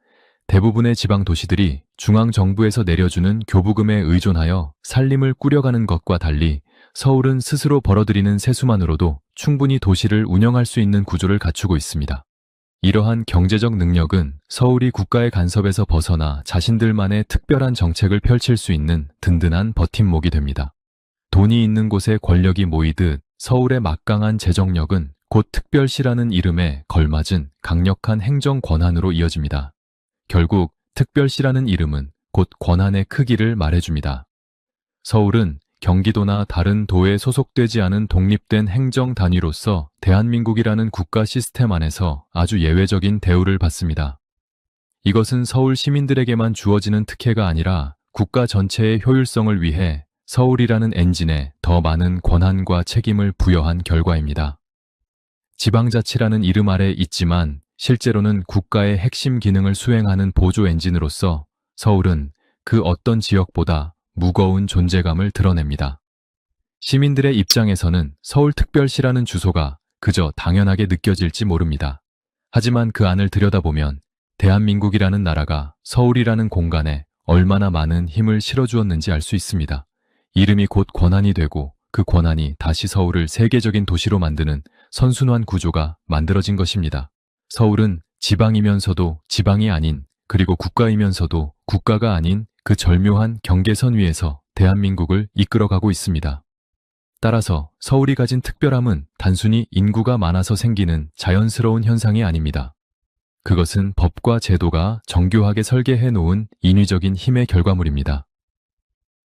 Speaker 1: 대부분의 지방 도시들이 중앙정부에서 내려주는 교부금에 의존하여 살림을 꾸려가는 것과 달리 서울은 스스로 벌어들이는 세수만으로도 충분히 도시를 운영할 수 있는 구조를 갖추고 있습니다. 이러한 경제적 능력은 서울이 국가의 간섭에서 벗어나 자신들만의 특별한 정책을 펼칠 수 있는 든든한 버팀목이 됩니다. 돈이 있는 곳에 권력이 모이듯 서울의 막강한 재정력은 곧 특별시라는 이름에 걸맞은 강력한 행정 권한으로 이어집니다. 결국 특별시라는 이름은 곧 권한의 크기를 말해줍니다. 서울은 경기도나 다른 도에 소속되지 않은 독립된 행정 단위로서 대한민국이라는 국가 시스템 안에서 아주 예외적인 대우를 받습니다. 이것은 서울 시민들에게만 주어지는 특혜가 아니라 국가 전체의 효율성을 위해 서울이라는 엔진에 더 많은 권한과 책임을 부여한 결과입니다. 지방자치라는 이름 아래 있지만 실제로는 국가의 핵심 기능을 수행하는 보조 엔진으로서 서울은 그 어떤 지역보다 무거운 존재감을 드러냅니다. 시민들의 입장에서는 서울특별시라는 주소가 그저 당연하게 느껴질지 모릅니다. 하지만 그 안을 들여다보면 대한민국이라는 나라가 서울이라는 공간에 얼마나 많은 힘을 실어주었는지 알 수 있습니다. 이름이 곧 권한이 되고 그 권한이 다시 서울을 세계적인 도시로 만드는 선순환 구조가 만들어진 것입니다. 서울은 지방이면서도 지방이 아닌 그리고 국가이면서도 국가가 아닌 그 절묘한 경계선 위에서 대한민국을 이끌어가고 있습니다. 따라서 서울이 가진 특별함은 단순히 인구가 많아서 생기는 자연스러운 현상이 아닙니다. 그것은 법과 제도가 정교하게 설계해 놓은 인위적인 힘의 결과물입니다.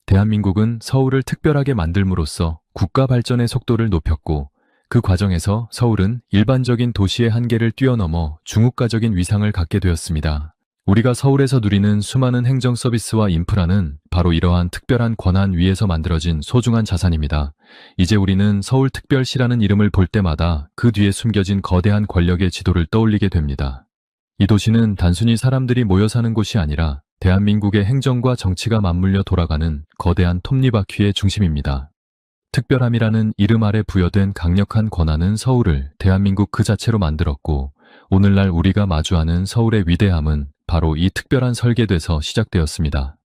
Speaker 1: 대한민국은 서울을 특별하게 만들므로써 국가 발전의 속도를 높였고 그 과정에서 서울은 일반적인 도시의 한계를 뛰어넘어 중국가적인 위상을 갖게 되었습니다. 우리가 서울에서 누리는 수많은 행정 서비스와 인프라는 바로 이러한 특별한 권한 위에서 만들어진 소중한 자산입니다. 이제 우리는 서울특별시라는 이름을 볼 때마다 그 뒤에 숨겨진 거대한 권력의 지도를 떠올리게 됩니다. 이 도시는 단순히 사람들이 모여 사는 곳이 아니라 대한민국의 행정과 정치가 맞물려 돌아가는 거대한 톱니바퀴의 중심입니다. 특별함이라는 이름 아래 부여된 강력한 권한은 서울을 대한민국 그 자체로 만들었고 오늘날 우리가 마주하는 서울의 위대함은 바로 이 특별한 설계돼서 시작되었습니다.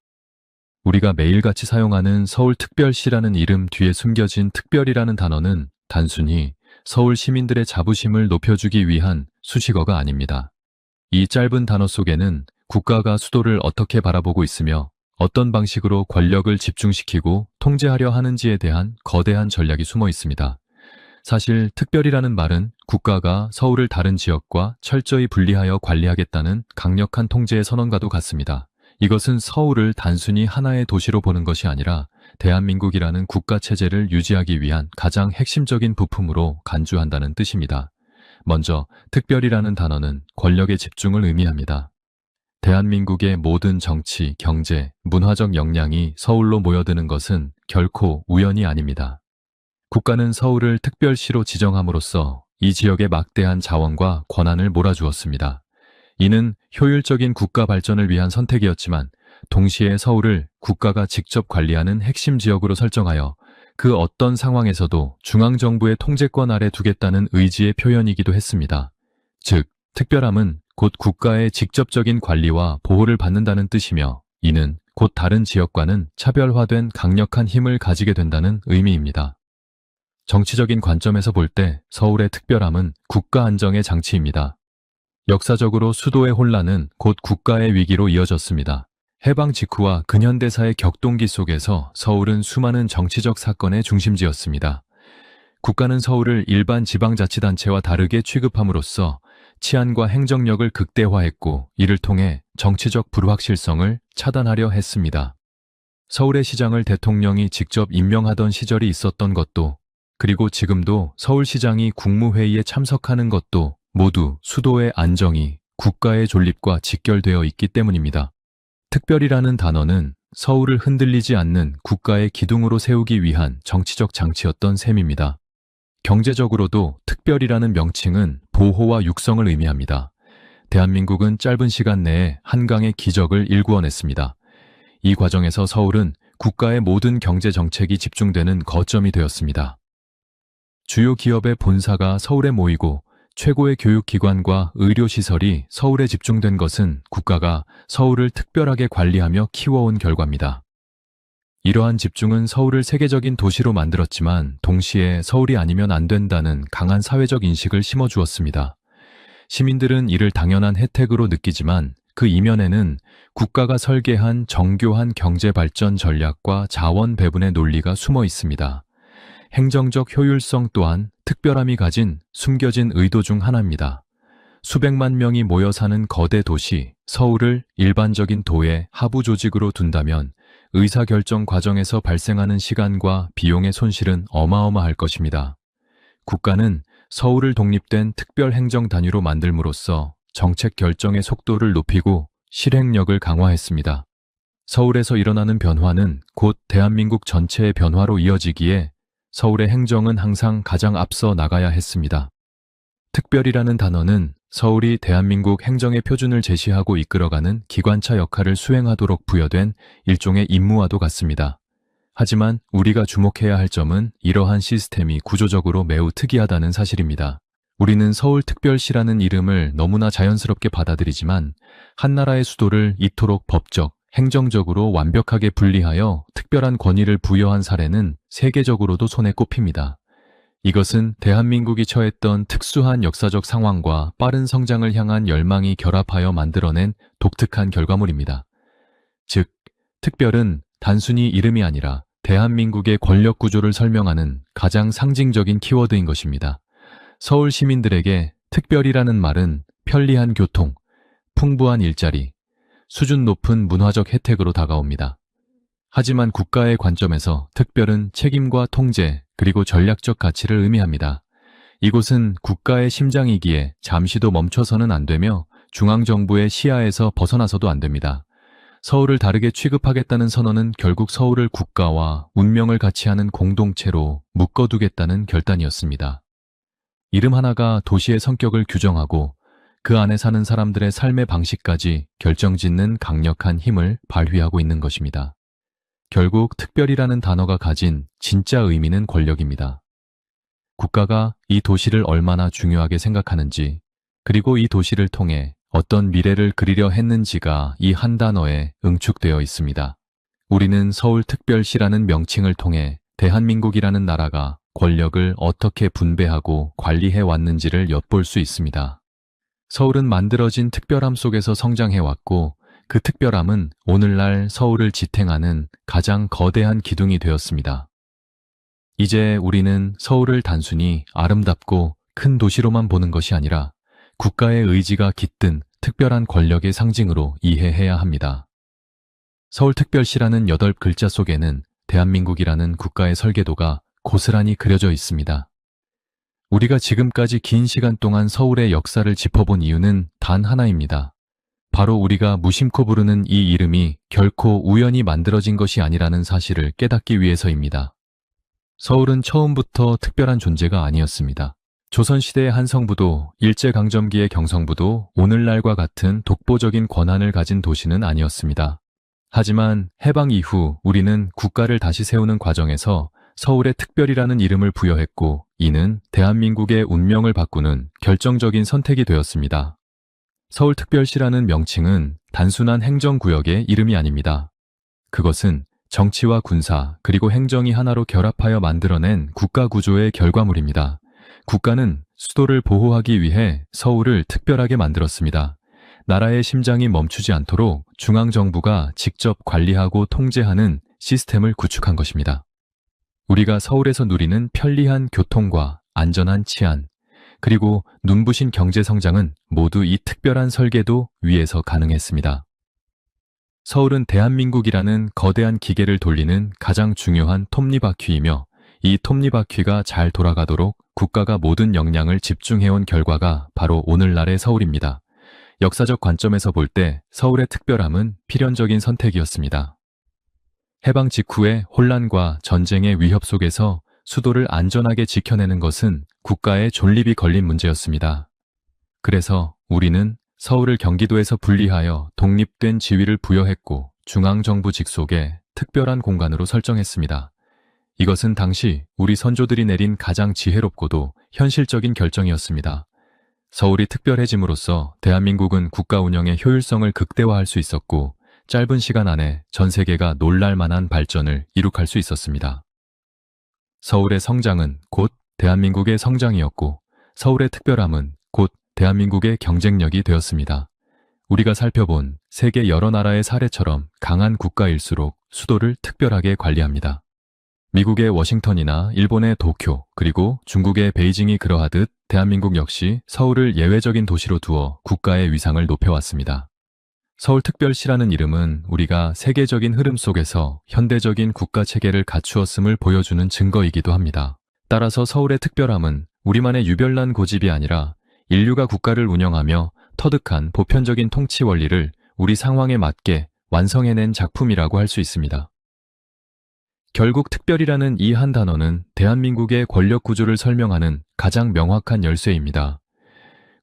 Speaker 1: 우리가 매일같이 사용하는 서울특별시라는 이름 뒤에 숨겨진 특별이라는 단어는 단순히 서울 시민들의 자부심을 높여주기 위한 수식어가 아닙니다. 이 짧은 단어 속에는 국가가 수도를 어떻게 바라보고 있으며 어떤 방식으로 권력을 집중시키고 통제하려 하는지에 대한 거대한 전략이 숨어 있습니다. 사실 특별이라는 말은 국가가 서울을 다른 지역과 철저히 분리하여 관리하겠다는 강력한 통제의 선언과도 같습니다. 이것은 서울을 단순히 하나의 도시로 보는 것이 아니라 대한민국이라는 국가체제를 유지하기 위한 가장 핵심적인 부품으로 간주한다는 뜻입니다. 먼저 특별이라는 단어는 권력의 집중을 의미합니다. 대한민국의 모든 정치, 경제, 문화적 역량이 서울로 모여드는 것은 결코 우연이 아닙니다. 국가는 서울을 특별시로 지정함으로써 이 지역의 막대한 자원과 권한을 몰아주었습니다. 이는 효율적인 국가 발전을 위한 선택이었지만 동시에 서울을 국가가 직접 관리하는 핵심 지역으로 설정하여 그 어떤 상황에서도 중앙정부의 통제권 아래 두겠다는 의지의 표현이기도 했습니다. 즉, 특별함은 곧 국가의 직접적인 관리와 보호를 받는다는 뜻이며 이는 곧 다른 지역과는 차별화된 강력한 힘을 가지게 된다는 의미입니다. 정치적인 관점에서 볼 때 서울의 특별함은 국가 안정의 장치입니다. 역사적으로 수도의 혼란은 곧 국가의 위기로 이어졌습니다. 해방 직후와 근현대사의 격동기 속에서 서울은 수많은 정치적 사건의 중심지였습니다. 국가는 서울을 일반 지방자치단체와 다르게 취급함으로써 치안과 행정력을 극대화했고 이를 통해 정치적 불확실성을 차단하려 했습니다. 서울의 시장을 대통령이 직접 임명하던 시절이 있었던 것도 그리고 지금도 서울시장이 국무회의에 참석하는 것도 모두 수도의 안정이 국가의 존립과 직결되어 있기 때문입니다. 특별이라는 단어는 서울을 흔들리지 않는 국가의 기둥으로 세우기 위한 정치적 장치였던 셈입니다. 경제적으로도 특별이라는 명칭은 보호와 육성을 의미합니다. 대한민국은 짧은 시간 내에 한강의 기적을 일구어냈습니다. 이 과정에서 서울은 국가의 모든 경제 정책이 집중되는 거점이 되었습니다. 주요 기업의 본사가 서울에 모이고 최고의 교육기관과 의료시설이 서울에 집중된 것은 국가가 서울을 특별하게 관리하며 키워온 결과입니다. 이러한 집중은 서울을 세계적인 도시로 만들었지만 동시에 서울이 아니면 안 된다는 강한 사회적 인식을 심어주었습니다. 시민들은 이를 당연한 혜택으로 느끼지만 그 이면에는 국가가 설계한 정교한 경제발전 전략과 자원 배분의 논리가 숨어 있습니다. 행정적 효율성 또한 특별함이 가진 숨겨진 의도 중 하나입니다. 수백만 명이 모여 사는 거대 도시 서울을 일반적인 도의 하부 조직으로 둔다면 의사결정 과정에서 발생하는 시간과 비용의 손실은 어마어마할 것입니다. 국가는 서울을 독립된 특별행정 단위로 만들므로써 정책 결정의 속도를 높이고 실행력을 강화했습니다. 서울에서 일어나는 변화는 곧 대한민국 전체의 변화로 이어지기에 서울의 행정은 항상 가장 앞서 나가야 했습니다. 특별이라는 단어는 서울이 대한민국 행정의 표준을 제시하고 이끌어가는 기관차 역할을 수행하도록 부여된 일종의 임무와도 같습니다. 하지만 우리가 주목해야 할 점은 이러한 시스템이 구조적으로 매우 특이하다는 사실입니다. 우리는 서울특별시라는 이름을 너무나 자연스럽게 받아들이지만 한 나라의 수도를 이토록 법적, 행정적으로 완벽하게 분리하여 특별한 권위를 부여한 사례는 세계적으로도 손에 꼽힙니다. 이것은 대한민국이 처했던 특수한 역사적 상황과 빠른 성장을 향한 열망이 결합하여 만들어낸 독특한 결과물입니다. 즉, 특별은 단순히 이름이 아니라 대한민국의 권력 구조를 설명하는 가장 상징적인 키워드인 것입니다. 서울 시민들에게 특별이라는 말은 편리한 교통, 풍부한 일자리, 수준 높은 문화적 혜택으로 다가옵니다. 하지만 국가의 관점에서 특별은 책임과 통제 그리고 전략적 가치를 의미합니다. 이곳은 국가의 심장이기에 잠시도 멈춰서는 안 되며 중앙정부의 시야에서 벗어나서도 안 됩니다. 서울을 다르게 취급하겠다는 선언은 결국 서울을 국가와 운명을 같이 하는 공동체로 묶어두겠다는 결단이었습니다. 이름 하나가 도시의 성격을 규정하고 그 안에 사는 사람들의 삶의 방식까지 결정짓는 강력한 힘을 발휘하고 있는 것입니다. 결국 특별이라는 단어가 가진 진짜 의미는 권력입니다. 국가가 이 도시를 얼마나 중요하게 생각하는지, 그리고 이 도시를 통해 어떤 미래를 그리려 했는지가 이 한 단어에 응축되어 있습니다. 우리는 서울특별시라는 명칭을 통해 대한민국이라는 나라가 권력을 어떻게 분배하고 관리해 왔는지를 엿볼 수 있습니다. 서울은 만들어진 특별함 속에서 성장해왔고 그 특별함은 오늘날 서울을 지탱하는 가장 거대한 기둥이 되었습니다. 이제 우리는 서울을 단순히 아름답고 큰 도시로만 보는 것이 아니라 국가의 의지가 깃든 특별한 권력의 상징으로 이해해야 합니다. 서울특별시라는 8글자 속에는 대한민국이라는 국가의 설계도가 고스란히 그려져 있습니다. 우리가 지금까지 긴 시간 동안 서울의 역사를 짚어본 이유는 단 하나입니다. 바로 우리가 무심코 부르는 이 이름이 결코 우연히 만들어진 것이 아니라는 사실을 깨닫기 위해서입니다. 서울은 처음부터 특별한 존재가 아니었습니다. 조선시대의 한성부도 일제강점기의 경성부도 오늘날과 같은 독보적인 권한을 가진 도시는 아니었습니다. 하지만 해방 이후 우리는 국가를 다시 세우는 과정에서 서울에 특별이라는 이름을 부여했고, 이는 대한민국의 운명을 바꾸는 결정적인 선택이 되었습니다. 서울특별시라는 명칭은 단순한 행정구역의 이름이 아닙니다. 그것은 정치와 군사 그리고 행정이 하나로 결합하여 만들어낸 국가구조의 결과물입니다. 국가는 수도를 보호하기 위해 서울을 특별하게 만들었습니다. 나라의 심장이 멈추지 않도록 중앙정부가 직접 관리하고 통제하는 시스템을 구축한 것입니다. 우리가 서울에서 누리는 편리한 교통과 안전한 치안, 그리고 눈부신 경제 성장은 모두 이 특별한 설계도 위에서 가능했습니다. 서울은 대한민국이라는 거대한 기계를 돌리는 가장 중요한 톱니바퀴이며, 이 톱니바퀴가 잘 돌아가도록 국가가 모든 역량을 집중해온 결과가 바로 오늘날의 서울입니다. 역사적 관점에서 볼 때 서울의 특별함은 필연적인 선택이었습니다. 해방 직후의 혼란과 전쟁의 위협 속에서 수도를 안전하게 지켜내는 것은 국가의 존립이 걸린 문제였습니다. 그래서 우리는 서울을 경기도에서 분리하여 독립된 지위를 부여했고 중앙정부 직속의 특별한 공간으로 설정했습니다. 이것은 당시 우리 선조들이 내린 가장 지혜롭고도 현실적인 결정이었습니다. 서울이 특별해짐으로써 대한민국은 국가 운영의 효율성을 극대화할 수 있었고, 짧은 시간 안에 전 세계가 놀랄 만한 발전을 이룩할 수 있었습니다. 서울의 성장은 곧 대한민국의 성장이었고, 서울의 특별함은 곧 대한민국의 경쟁력이 되었습니다. 우리가 살펴본 세계 여러 나라의 사례처럼 강한 국가일수록 수도를 특별하게 관리합니다. 미국의 워싱턴이나 일본의 도쿄, 그리고 중국의 베이징이 그러하듯 대한민국 역시 서울을 예외적인 도시로 두어 국가의 위상을 높여왔습니다. 서울특별시라는 이름은 우리가 세계적인 흐름 속에서 현대적인 국가체계를 갖추었음을 보여주는 증거이기도 합니다. 따라서 서울의 특별함은 우리만의 유별난 고집이 아니라 인류가 국가를 운영하며 터득한 보편적인 통치 원리를 우리 상황에 맞게 완성해낸 작품이라고 할 수 있습니다. 결국 특별이라는 이 한 단어는 대한민국의 권력 구조를 설명하는 가장 명확한 열쇠입니다.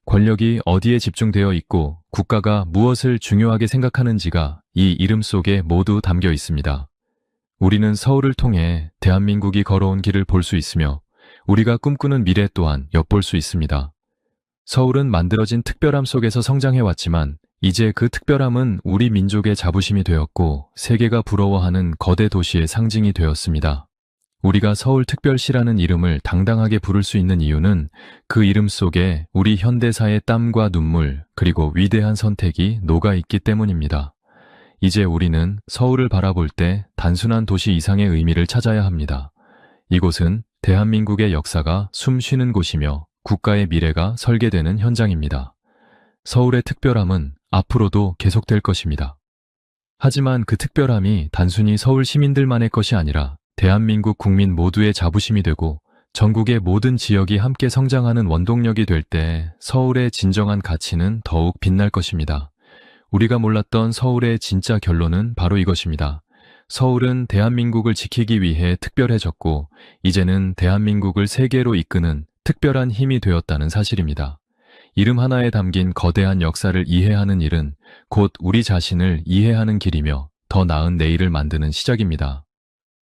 Speaker 1: 권력이 어디에 집중되어 있고 국가가 무엇을 중요하게 생각하는지가 이 이름 속에 모두 담겨 있습니다. 우리는 서울을 통해 대한민국이 걸어온 길을 볼 수 있으며 우리가 꿈꾸는 미래 또한 엿볼 수 있습니다. 서울은 만들어진 특별함 속에서 성장해왔지만 이제 그 특별함은 우리 민족의 자부심이 되었고 세계가 부러워하는 거대 도시의 상징이 되었습니다. 우리가 서울특별시라는 이름을 당당하게 부를 수 있는 이유는 그 이름 속에 우리 현대사의 땀과 눈물 그리고 위대한 선택이 녹아있기 때문입니다. 이제 우리는 서울을 바라볼 때 단순한 도시 이상의 의미를 찾아야 합니다. 이곳은 대한민국의 역사가 숨쉬는 곳이며 국가의 미래가 설계되는 현장입니다. 서울의 특별함은 앞으로도 계속될 것입니다. 하지만 그 특별함이 단순히 서울 시민들만의 것이 아니라 대한민국 국민 모두의 자부심이 되고 전국의 모든 지역이 함께 성장하는 원동력이 될 때 서울의 진정한 가치는 더욱 빛날 것입니다. 우리가 몰랐던 서울의 진짜 결론은 바로 이것입니다. 서울은 대한민국을 지키기 위해 특별해졌고 이제는 대한민국을 세계로 이끄는 특별한 힘이 되었다는 사실입니다. 이름 하나에 담긴 거대한 역사를 이해하는 일은 곧 우리 자신을 이해하는 길이며 더 나은 내일을 만드는 시작입니다.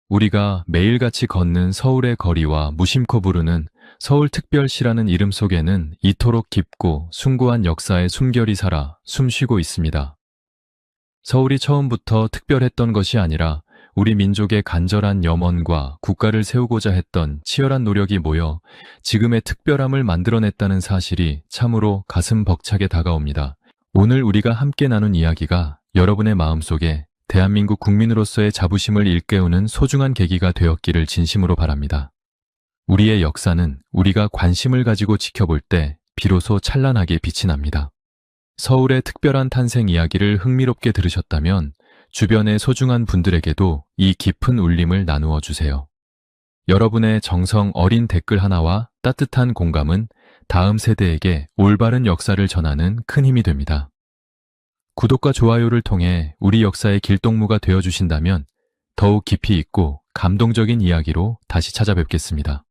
Speaker 1: 우리가 매일같이 걷는 서울의 거리와 무심코 부르는 서울특별시라는 이름 속에는 이토록 깊고 숭고한 역사의 숨결이 살아 숨쉬고 있습니다. 서울이 처음부터 특별했던 것이 아니라 우리 민족의 간절한 염원과 국가를 세우고자 했던 치열한 노력이 모여 지금의 특별함을 만들어냈다는 사실이 참으로 가슴 벅차게 다가옵니다. 오늘 우리가 함께 나눈 이야기가 여러분의 마음속에 대한민국 국민으로서의 자부심을 일깨우는 소중한 계기가 되었기를 진심으로 바랍니다. 우리의 역사는 우리가 관심을 가지고 지켜볼 때 비로소 찬란하게 빛이 납니다. 서울의 특별한 탄생 이야기를 흥미롭게 들으셨다면 주변의 소중한 분들에게도 이 깊은 울림을 나누어 주세요. 여러분의 정성 어린 댓글 하나와 따뜻한 공감은 다음 세대에게 올바른 역사를 전하는 큰 힘이 됩니다. 구독과 좋아요를 통해 우리 역사의 길동무가 되어주신다면 더욱 깊이 있고 감동적인 이야기로 다시 찾아뵙겠습니다.